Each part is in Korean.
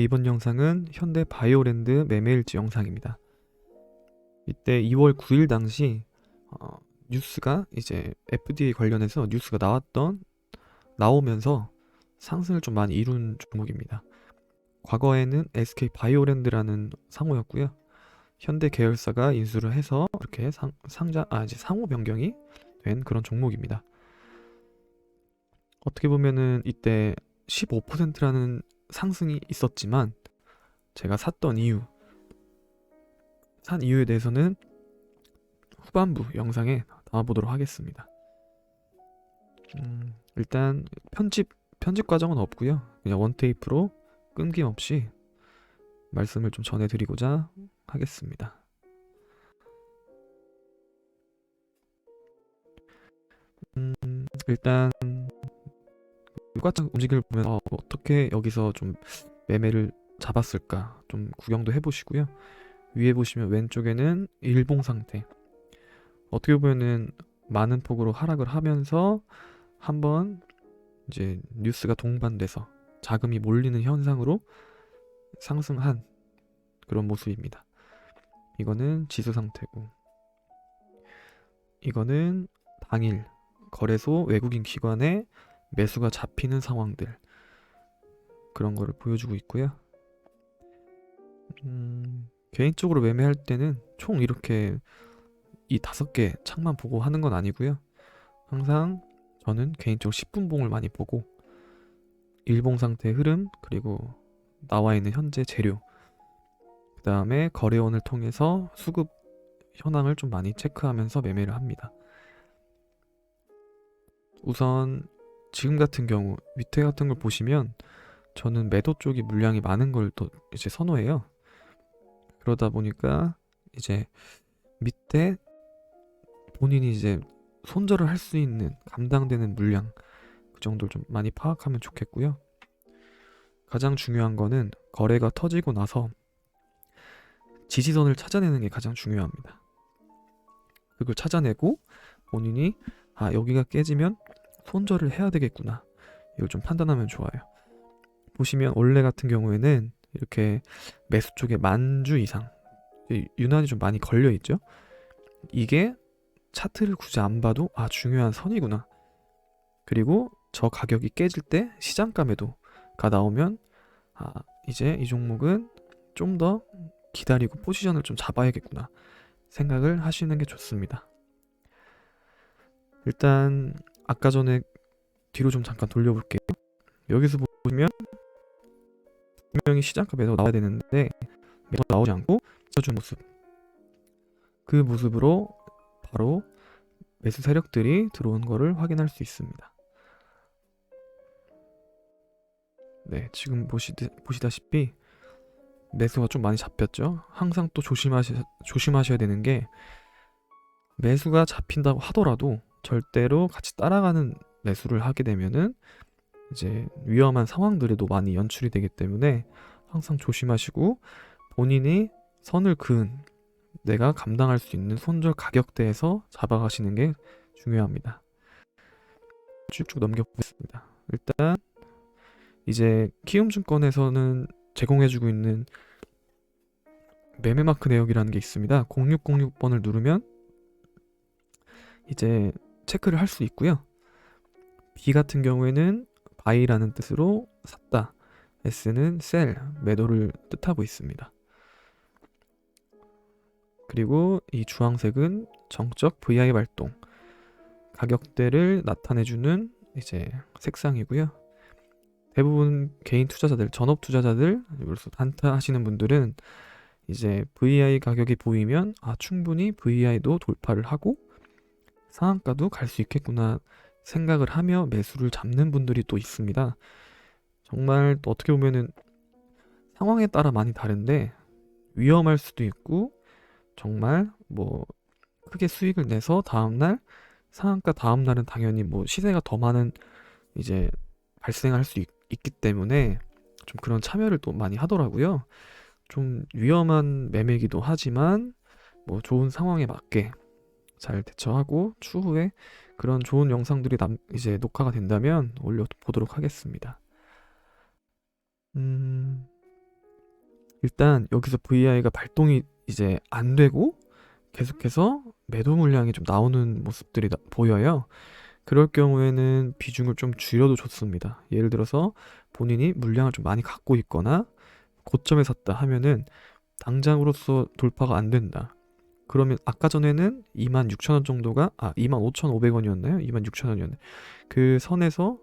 이번 영상은 현대 바이오랜드 매매일지 영상입니다. 이때 2월 9일 당시 뉴스가 이제 FDA 관련해서 뉴스가 나오면서 상승을 좀 많이 이룬 종목입니다. 과거에는 SK 바이오랜드라는 상호였고요. 현대 계열사가 인수를 해서 이렇게 이제 상호 변경이 된 그런 종목입니다. 어떻게 보면은 이때 15%라는 상승이 있었지만 제가 산 이유에 대해서는 후반부 영상에 나와보도록 하겠습니다. 일단 편집 과정은 없고요. 그냥 원테이프로 끊김없이 말씀을 좀 전해드리고자 하겠습니다. 일단 유가창 움직임을 보면 어떻게 여기서 좀 매매를 잡았을까 좀 구경도 해보시고요. 위에 보시면 왼쪽에는 일봉 상태. 어떻게 보면은 많은 폭으로 하락을 하면서 한번 이제 뉴스가 동반돼서 자금이 몰리는 현상으로 상승한 그런 모습입니다. 이거는 지수 상태고, 이거는 당일 거래소 외국인 기관의 매수가 잡히는 상황들, 그런 거를 보여주고 있고요. 개인적으로 매매할 때는 총 이렇게 이 5개 창만 보고 하는 건 아니고요. 항상 저는 개인적으로 10분봉을 많이 보고 일봉 상태의 흐름, 그리고 나와 있는 현재 재료, 그 다음에 거래원을 통해서 수급 현황을 좀 많이 체크하면서 매매를 합니다. 우선 지금 같은 경우 밑에 같은 걸 보시면 저는 매도 쪽이 물량이 많은 걸 또 이제 선호해요. 그러다 보니까 이제 밑에 본인이 이제 손절을 할 수 있는 감당되는 물량, 그 정도를 좀 많이 파악하면 좋겠고요. 가장 중요한 거는 거래가 터지고 나서 지지선을 찾아내는 게 가장 중요합니다. 그걸 찾아내고 본인이 여기가 깨지면 손절을 해야 되겠구나, 이걸 좀 판단하면 좋아요. 보시면 원래 같은 경우에는 이렇게 매수 쪽에 10,000주 이상 유난히 좀 많이 걸려 있죠. 이게 차트를 굳이 안 봐도 중요한 선이구나. 그리고 저 가격이 깨질 때 시장가 매도가 나오면 이제 이 종목은 좀 더 기다리고 포지션을 좀 잡아야겠구나 생각을 하시는 게 좋습니다. 일단 아까 전에 뒤로 좀 잠깐 돌려볼게요. 여기서 보시면 분명히 시장가 매도 나와야 되는데 매도 나오지 않고 준 모습, 그 모습으로 바로 매수 세력들이 들어온 거를 확인할 수 있습니다. 네, 지금 보시다시피 매수가 좀 많이 잡혔죠. 항상 또 조심하셔야 되는 게, 매수가 잡힌다고 하더라도 절대로 같이 따라가는 매수를 하게 되면은 이제 위험한 상황들에도 많이 연출이 되기 때문에 항상 조심하시고, 본인이 선을 그은 내가 감당할 수 있는 손절 가격대에서 잡아가시는 게 중요합니다. 쭉쭉 넘겨보겠습니다. 일단 이제 키움증권에서는 제공해주고 있는 매매마크 내역이라는 게 있습니다. 0606번을 누르면 이제 체크를 할 수 있고요. B 같은 경우에는 buy라는 뜻으로 샀다, S는 sell, 매도를 뜻하고 있습니다. 그리고 이 주황색은 정적 VI 발동, 가격대를 나타내주는 이제 색상이고요. 대부분 개인 투자자들, 전업 투자자들, 그래서 단타 하시는 분들은 이제 VI 가격이 보이면 충분히 VI도 돌파를 하고 상한가도 갈 수 있겠구나 생각을 하며 매수를 잡는 분들이 또 있습니다. 정말 또 어떻게 보면은 상황에 따라 많이 다른데 위험할 수도 있고, 정말 뭐 크게 수익을 내서 다음날 상한가 다음날은 당연히 뭐 시세가 더 많은 이제 발생할 수 있기 때문에 좀 그런 참여를 또 많이 하더라고요. 좀 위험한 매매기도 하지만 뭐 좋은 상황에 맞게 잘 대처하고 추후에 그런 좋은 영상들이 이제 녹화가 된다면 올려보도록 하겠습니다. 일단 여기서 VI가 발동이 이제 안 되고 계속해서 매도 물량이 좀 나오는 모습들이 보여요. 그럴 경우에는 비중을 좀 줄여도 좋습니다. 예를 들어서 본인이 물량을 좀 많이 갖고 있거나 고점에 샀다 하면은 당장으로서 돌파가 안 된다. 그러면 아까 전에는 26,000원 정도가 25,500원이었나요? 26,000원이었네. 그 선에서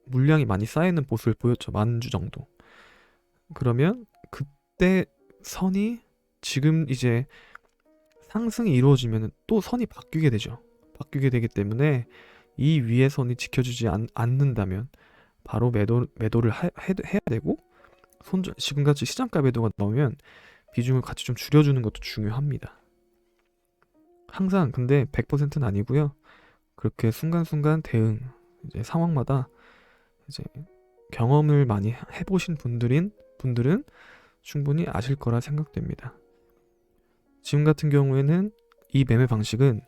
물량이 많이 쌓이는 모습을 보였죠. 만 주 정도. 그러면 그때 선이 지금 이제 상승이 이루어지면 또 선이 바뀌게 되죠. 바뀌게 되기 때문에 이 위의 선이 지켜주지 않는다면 바로 매도를 해야 되고, 지금같이 시장가 매도가 나오면 비중을 같이 좀 줄여주는 것도 중요합니다. 항상 근데 100%는 아니고요. 그렇게 순간순간 대응, 이제 상황마다 이제 경험을 많이 해보신 분들은 충분히 아실 거라 생각됩니다. 지금 같은 경우에는 이 매매 방식은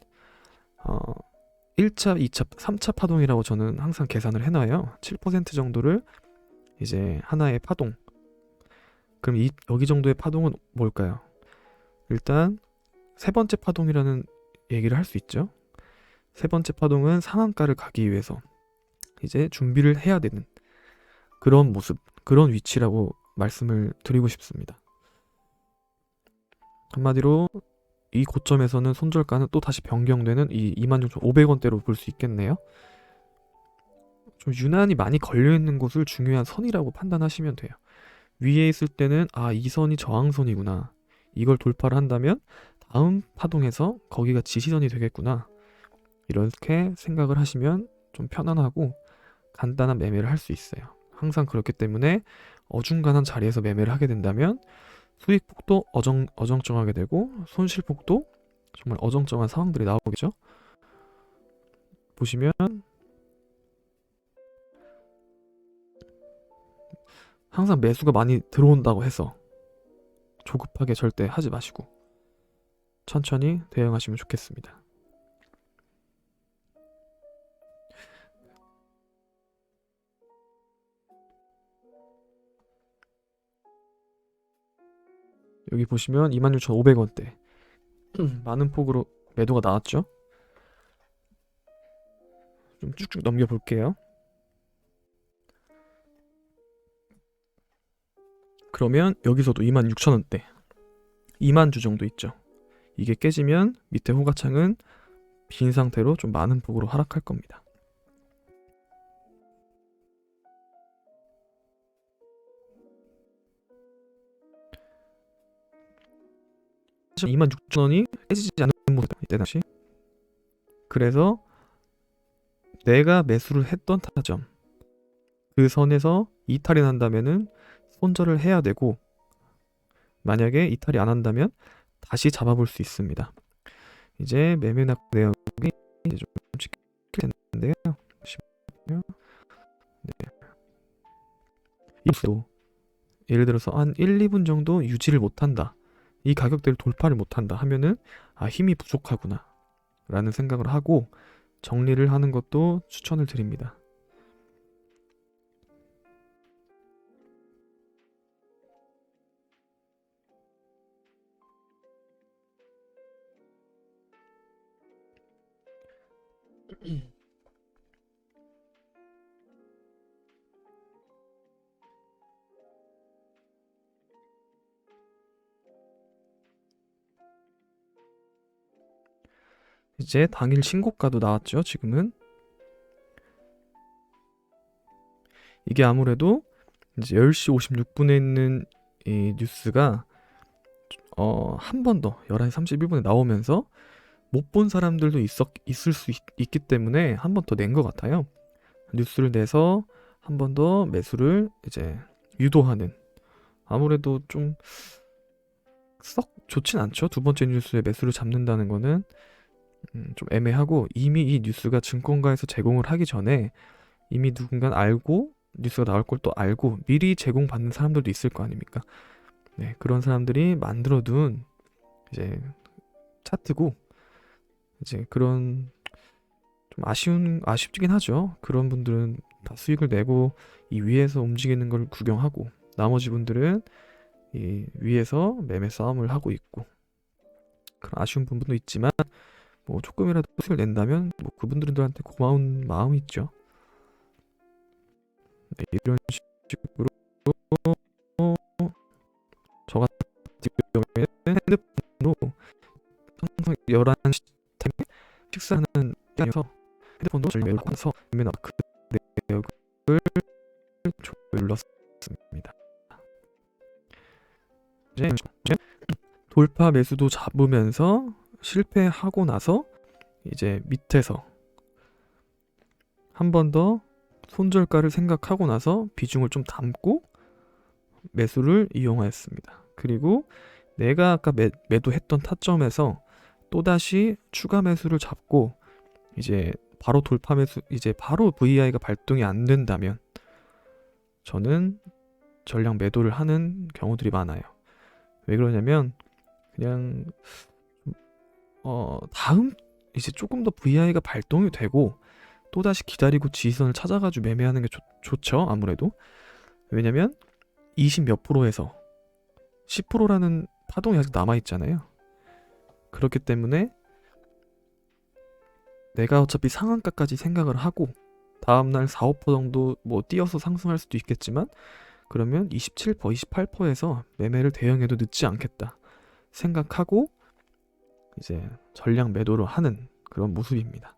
1차, 2차, 3차 파동이라고 저는 항상 계산을 해놔요. 7% 정도를 이제 하나의 파동. 그럼 여기 정도의 파동은 뭘까요? 일단 세 번째 파동이라는 얘기를 할 수 있죠. 세 번째 파동은 상한가를 가기 위해서 이제 준비를 해야 되는 그런 모습, 그런 위치라고 말씀을 드리고 싶습니다. 한마디로 이 고점에서는 손절가는 또 다시 변경되는 이 26,500원대로 볼 수 있겠네요. 좀 유난히 많이 걸려있는 곳을 중요한 선이라고 판단하시면 돼요. 위에 있을 때는 이 선이 저항선이구나. 이걸 돌파를 한다면 다음 파동에서 거기가 지지선이 되겠구나. 이렇게 생각을 하시면 좀 편안하고 간단한 매매를 할 수 있어요. 항상 그렇기 때문에 어중간한 자리에서 매매를 하게 된다면 수익폭도 어정쩡하게 되고 손실폭도 정말 어정쩡한 상황들이 나오겠죠. 보시면 항상 매수가 많이 들어온다고 해서 조급하게 절대 하지 마시고 천천히 대응하시면 좋겠습니다. 여기 보시면 26,500원대 많은 폭으로 매도가 나왔죠. 좀 쭉쭉 넘겨볼게요. 그러면 여기서도 26,000원대 2만 주 정도 있죠. 이게 깨지면 밑에 호가창은 빈 상태로 좀 많은 폭으로 하락할 겁니다. 26,000원이 깨지지 않는 모습 이때 다시. 그래서 내가 매수를 했던 타점 그 선에서 이탈이 난다면은 손절을 해야 되고, 만약에 이탈이 안 한다면 다시 잡아볼 수 있습니다. 이제 매매낙 내역이 이제 좀 찍힐 텐데요. 네. 이도 예를 들어서 한 1, 2분 정도 유지를 못한다. 이 가격대를 돌파를 못한다 하면은 힘이 부족하구나 라는 생각을 하고 정리를 하는 것도 추천을 드립니다. 이제 당일 신고가도 나왔죠. 지금은 이게 아무래도 이제 10시 56분에 있는 이 뉴스가 한 번 더 11시 31분에 나오면서 못 본 사람들도 있을 수 있기 때문에 한 번 더 낸 것 같아요. 뉴스를 내서 한 번 더 매수를 이제 유도하는, 아무래도 좀 썩 좋진 않죠. 두 번째 뉴스에 매수를 잡는다는 거는 좀 애매하고, 이미 이 뉴스가 증권가에서 제공을 하기 전에 이미 누군가 알고 뉴스가 나올 걸 또 알고 미리 제공받는 사람들도 있을 거 아닙니까? 네, 그런 사람들이 만들어둔 이제 차트고, 이제 그런 좀 아쉽긴 하죠. 그런 분들은 다 수익을 내고 이 위에서 움직이는 걸 구경하고, 나머지 분들은 이 위에서 매매 싸움을 하고 있고, 그런 아쉬운 부분도 있지만 뭐 조금이라도 수익을 낸다면 뭐 그분들한테 고마운 마음이 있죠. 네, 이런 식으로 저 같은 경우에는 핸드폰으로 항상 11시 타임에 식사하는 시간이어서 핸드폰으로 전략을 하면서 그 내역을 눌렀습니다. 이제 돌파 매수도 잡으면서 실패하고 나서 이제 밑에서 한 번 더 손절가를 생각하고 나서 비중을 좀 담고 매수를 이용하였습니다. 그리고 내가 아까 매도했던 타점에서 또다시 추가 매수를 잡고 이제 바로 돌파 매수, 이제 바로 VI가 발동이 안 된다면 저는 전량 매도를 하는 경우들이 많아요. 왜 그러냐면 그냥 다음 이제 조금 더 VI가 발동이 되고 또다시 기다리고 지지선을 찾아가지고 매매하는 게 좋죠. 아무래도. 왜냐면 20 몇 프로에서 10%라는 파동이 아직 남아있잖아요. 그렇기 때문에 내가 어차피 상한가까지 생각을 하고 다음날 4, 5% 정도 뭐 뛰어서 상승할 수도 있겠지만 그러면 27%, 28%에서 매매를 대응해도 늦지 않겠다 생각하고 이제 전량 매도를 하는 그런 모습입니다.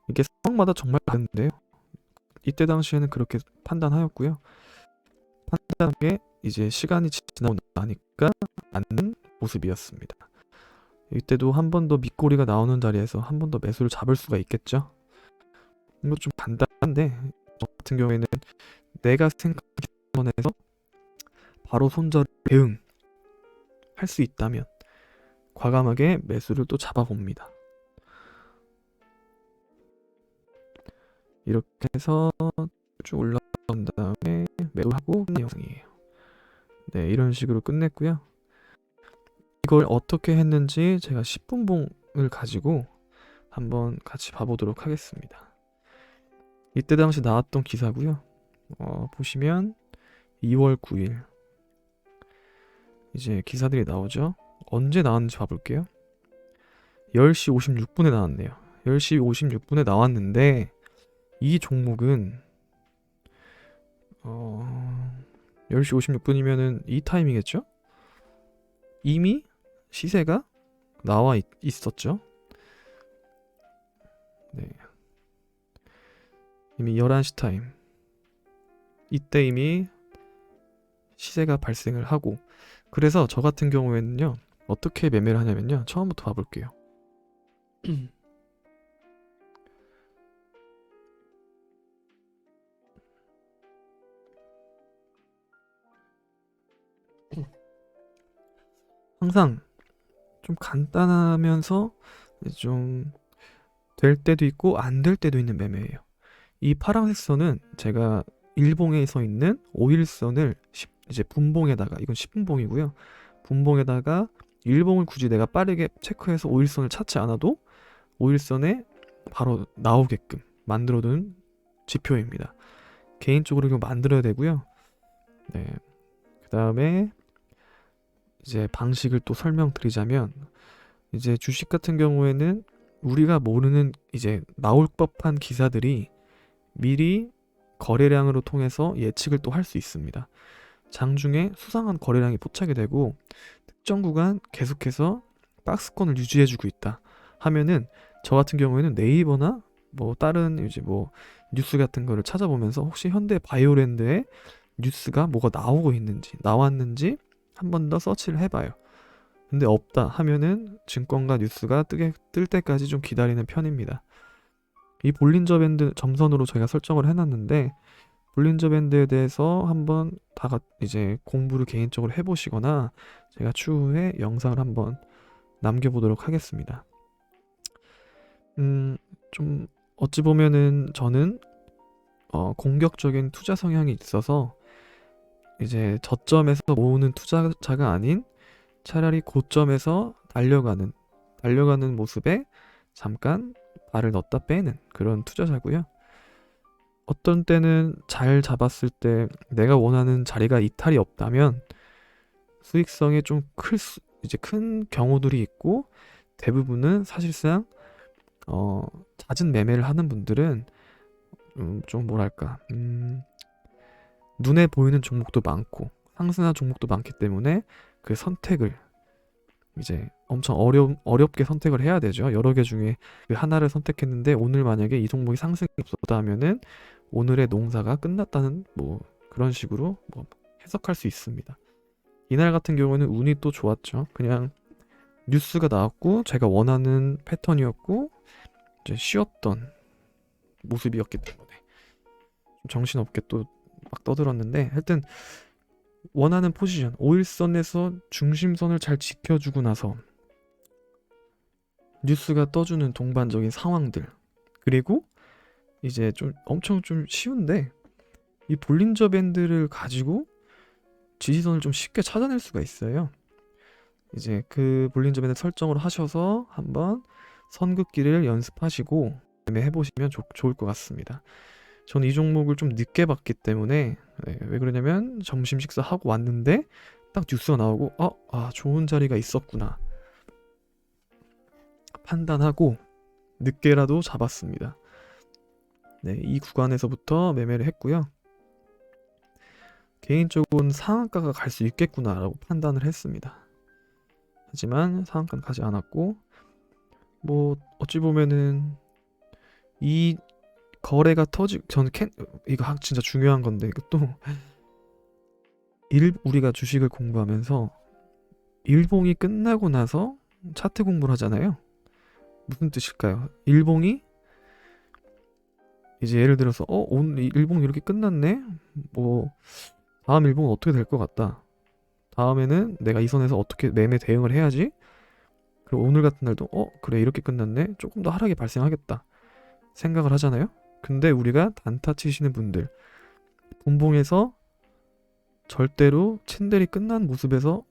이게 상황마다 정말 다른데요. 이때 당시에는 그렇게 판단하였고요. 판단한 게 이제 시간이 지나고 나니까 않는 모습이었습니다. 이때도 한 번 더 밑꼬리가 나오는 자리에서 한 번 더 매수를 잡을 수가 있겠죠. 이거 좀 간단한데 저 같은 경우에는 내가 생각한 선에서 바로 손절 대응 할 수 있다면 과감하게 매수를 또 잡아봅니다. 이렇게 해서 쭉 올라온 다음에 매도하고 끝낸 영상이에요. 네, 이런 식으로 끝냈고요. 이걸 어떻게 했는지 제가 10분봉을 가지고 한번 같이 봐보도록 하겠습니다. 이때 당시 나왔던 기사고요. 보시면 2월 9일 이제 기사들이 나오죠. 언제 나왔는지 봐볼게요. 10시 56분에 나왔네요. 10시 56분에 나왔는데 이 종목은 10시 56분이면은 이 타이밍이겠죠? 이미 시세가 나와 있었죠. 네. 이미 11시 타임. 이때 이미 시세가 발생을 하고 그래서 저 같은 경우에는요. 어떻게 매매를 하냐면요. 처음부터 봐볼게요. 항상 좀 간단하면서 좀 될 때도 있고 안 될 때도 있는 매매예요. 이 파란색 선은 제가 일봉에 서 있는 5일선을 이제 분봉에다가 이건 10분봉이고요. 분봉에다가 일봉을 굳이 내가 빠르게 체크해서 5일선을 찾지 않아도 5일선에 바로 나오게끔 만들어둔 지표입니다. 개인적으로 이거 만들어야 되고요. 네. 그 다음에 이제 방식을 또 설명드리자면 이제 주식 같은 경우에는 우리가 모르는 이제 나올 법한 기사들이 미리 거래량으로 통해서 예측을 또 할 수 있습니다. 장중에 수상한 거래량이 포착이 되고 특정 구간 계속해서 박스권을 유지해주고 있다 하면은 저 같은 경우에는 네이버나 뭐 다른 이제 뭐 뉴스 같은 거를 찾아보면서 혹시 현대 바이오랜드에 뉴스가 뭐가 나오고 있는지 나왔는지 한 번 더 서치를 해봐요. 근데 없다 하면은 증권가 뉴스가 뜰 때까지 좀 기다리는 편입니다. 이 볼린저 밴드 점선으로 저희가 설정을 해놨는데 볼린저 밴드에 대해서 한번 이제 공부를 개인적으로 해보시거나 제가 추후에 영상을 한번 남겨보도록 하겠습니다. 좀 어찌 보면은 저는 공격적인 투자 성향이 있어서 이제 저점에서 모으는 투자자가 아닌 차라리 고점에서 달려가는 모습에 잠깐 발을 넣었다 빼는 그런 투자자고요. 어떤 때는 잘 잡았을 때 내가 원하는 자리가 이탈이 없다면 수익성이 좀 이제 큰 경우들이 있고, 대부분은 사실상 잦은 매매를 하는 분들은 좀 뭐랄까, 눈에 보이는 종목도 많고 상승한 종목도 많기 때문에 그 선택을 이제 엄청 어렵게 선택을 해야 되죠. 여러 개 중에 그 하나를 선택했는데 오늘 만약에 이 종목이 상승이 없었다 하면은 오늘의 농사가 끝났다는 뭐 그런 식으로 뭐 해석할 수 있습니다. 이날 같은 경우는 운이 또 좋았죠. 그냥 뉴스가 나왔고 제가 원하는 패턴이었고 이제 쉬었던 모습이었기 때문에 좀 정신없게 또 막 떠들었는데, 하여튼 원하는 포지션 5일선에서 중심선을 잘 지켜주고 나서 뉴스가 떠주는 동반적인 상황들, 그리고 이제 좀 엄청 좀 쉬운데 이 볼린저 밴드를 가지고 지지선을 좀 쉽게 찾아낼 수가 있어요. 이제 그 볼린저 밴드 설정을 하셔서 한번 선긋기를 연습하시고 해보시면 좋을 것 같습니다. 저는 이 종목을 좀 늦게 봤기 때문에, 왜 그러냐면 점심 식사하고 왔는데 딱 뉴스가 나오고 좋은 자리가 있었구나 판단하고 늦게라도 잡았습니다. 네, 이 구간에서부터 매매를 했고요. 개인적으로는 상한가가 갈 수 있겠구나 라고 판단을 했습니다. 하지만 상한가는 가지 않았고, 뭐 어찌 보면은 이 거래가 저는 이거 진짜 중요한 건데, 이것도 우리가 주식을 공부하면서 일봉이 끝나고 나서 차트 공부를 하잖아요. 무슨 뜻일까요? 일봉이 이제 예를 들어서 오늘 일봉 이렇게 끝났네? 뭐 다음 일봉은 어떻게 될 것 같다. 다음에는 내가 이 선에서 어떻게 매매 대응을 해야지. 그리고 오늘 같은 날도 그래 이렇게 끝났네? 조금 더 하락이 발생하겠다 생각을 하잖아요. 근데 우리가 단타 치시는 분들, 분봉에서 절대로 캔들이 끝난 모습에서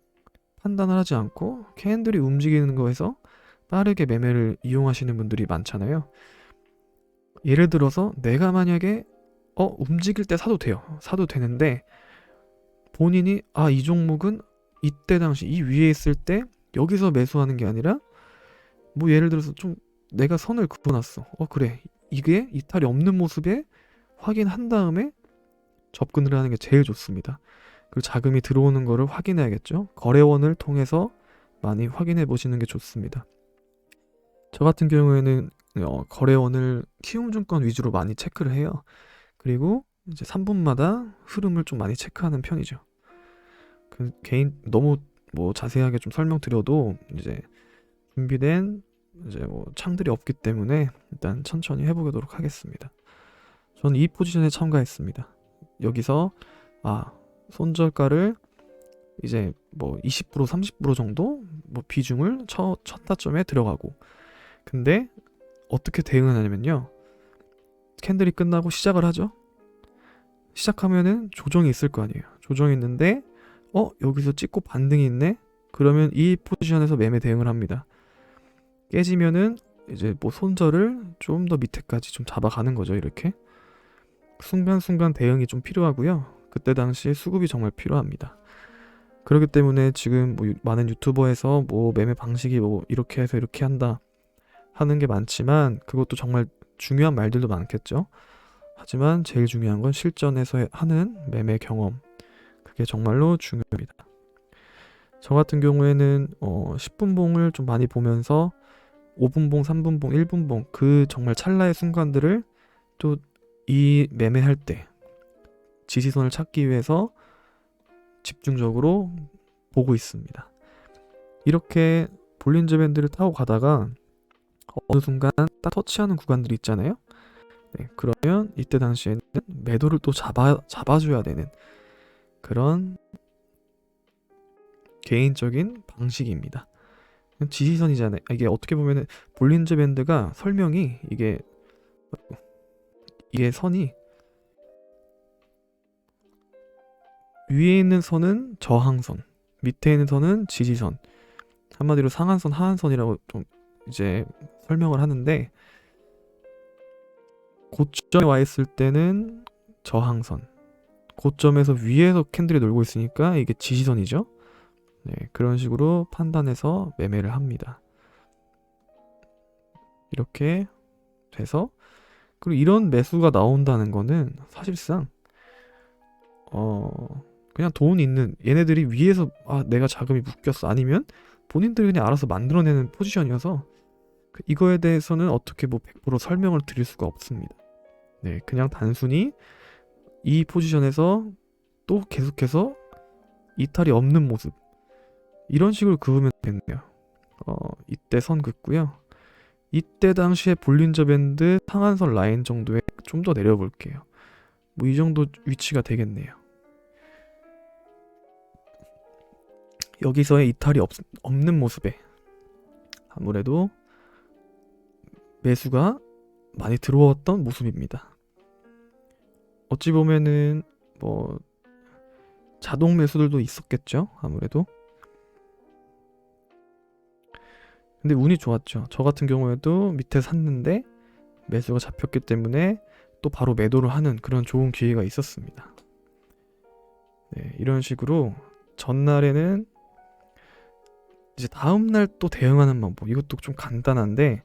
판단을 하지 않고 캔들이 움직이는 거에서 빠르게 매매를 이용하시는 분들이 많잖아요. 예를 들어서 내가 만약에 움직일 때 사도 돼요. 사도 되는데 본인이 이 종목은 이때 당시 이 위에 있을 때 여기서 매수하는 게 아니라, 뭐 예를 들어서 좀 내가 선을 그어놨어. 그래 이게 이탈이 없는 모습에 확인한 다음에 접근을 하는 게 제일 좋습니다. 그리고 자금이 들어오는 거를 확인해야겠죠. 거래원을 통해서 많이 확인해 보시는 게 좋습니다. 저 같은 경우에는 거래원을 키움증권 위주로 많이 체크를 해요. 그리고 이제 3분마다 흐름을 좀 많이 체크하는 편이죠. 그 개인 너무 뭐 자세하게 좀 설명드려도 이제 준비된 이제 뭐 창들이 없기 때문에 일단 천천히 해보도록 하겠습니다. 저는 이 포지션에 참가했습니다. 여기서 손절가를 이제 뭐 20% 30% 정도 뭐 비중을 첫 타점에 들어가고, 근데 어떻게 대응을 하냐면요, 캔들이 끝나고 시작을 하죠. 시작하면은 조정이 있을 거 아니에요. 조정이 있는데 여기서 찍고 반등이 있네? 그러면 이 포지션에서 매매 대응을 합니다. 깨지면은 이제 뭐 손절을 좀 더 밑에까지 좀 잡아가는 거죠. 이렇게 순간순간 대응이 좀 필요하고요. 그때 당시에 수급이 정말 필요합니다. 그렇기 때문에 지금 뭐 많은 유튜버에서 뭐 매매 방식이 뭐 이렇게 해서 이렇게 한다 하는 게 많지만, 그것도 정말 중요한 말들도 많겠죠. 하지만 제일 중요한 건 실전에서 하는 매매 경험, 그게 정말로 중요합니다. 저 같은 경우에는 10분봉을 좀 많이 보면서 5분봉, 3분봉, 1분봉 그 정말 찰나의 순간들을 또 이 매매할 때 지지선을 찾기 위해서 집중적으로 보고 있습니다. 이렇게 볼린저 밴드를 타고 가다가 어느 순간 딱 터치하는 구간들이 있잖아요. 네, 그러면 이때 당시에는 매도를 또 잡아줘야 되는 그런 개인적인 방식입니다. 지지선이잖아요. 이게 어떻게 보면은 볼린저 밴드가 설명이 이게 선이 위에 있는 선은 저항선, 밑에 있는 선은 지지선, 한마디로 상한선, 하한선이라고 좀 이제 설명을 하는데, 고점에 와 있을 때는 저항선, 고점에서 위에서 캔들이 놀고 있으니까 이게 지지선이죠. 네, 그런 식으로 판단해서 매매를 합니다. 이렇게 돼서, 그리고 이런 매수가 나온다는 거는 사실상 그냥 돈 있는 얘네들이 위에서 내가 자금이 묶였어, 아니면 본인들이 그냥 알아서 만들어내는 포지션이어서 이거에 대해서는 어떻게 뭐 100% 설명을 드릴 수가 없습니다. 네, 그냥 단순히 이 포지션에서 또 계속해서 이탈이 없는 모습, 이런 식으로 그으면 되겠네요. 이때 선 긋고요. 이때 당시에 볼린저 밴드 상한선 라인 정도에 좀 더 내려볼게요. 뭐 이 정도 위치가 되겠네요. 여기서의 이탈이 없는 모습에 아무래도 매수가 많이 들어왔던 모습입니다. 어찌 보면은 뭐 자동 매수들도 있었겠죠, 아무래도. 근데 운이 좋았죠. 저 같은 경우에도 밑에 샀는데 매수가 잡혔기 때문에 또 바로 매도를 하는 그런 좋은 기회가 있었습니다. 네, 이런 식으로 전날에는 이제 다음날 또 대응하는 방법, 이것도 좀 간단한데,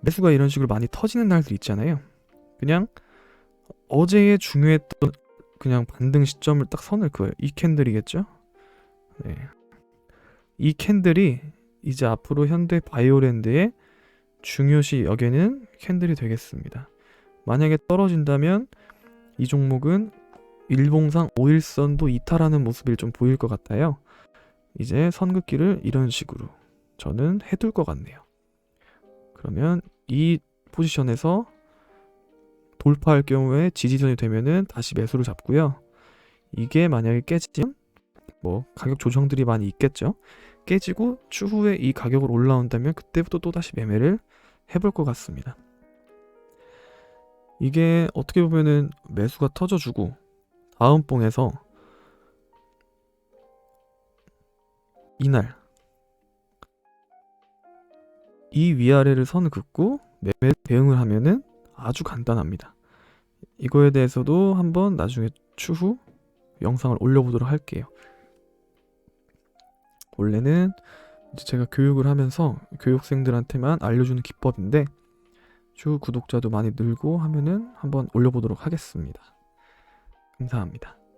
매수가 이런 식으로 많이 터지는 날들 있잖아요. 그냥 어제의 중요했던 그냥 반등 시점을 딱 선을 그어요. 이 캔들이겠죠? 네. 이 캔들이 이제 앞으로 현대 바이오랜드의 중요시 여기는 캔들이 되겠습니다. 만약에 떨어진다면 이 종목은 일봉상 5일선도 이탈하는 모습이 좀 보일 것 같아요. 이제 선긋기를 이런 식으로 저는 해둘 것 같네요. 그러면 이 포지션에서 돌파할 경우에 지지선이 되면은 다시 매수를 잡고요. 이게 만약에 깨지면 뭐 가격 조정들이 많이 있겠죠. 깨지고 추후에 이 가격으로 올라온다면 그때부터 또 다시 매매를 해볼 것 같습니다. 이게 어떻게 보면은 매수가 터져주고 다음 봉에서 이날 이 위아래를 선을 긋고 매매 대응을 하면은 아주 간단합니다. 이거에 대해서도 한번 나중에 추후 영상을 올려보도록 할게요. 원래는 이제 제가 교육을 하면서 교육생들한테만 알려주는 기법인데 추후 구독자도 많이 늘고 하면은 한번 올려보도록 하겠습니다. 감사합니다.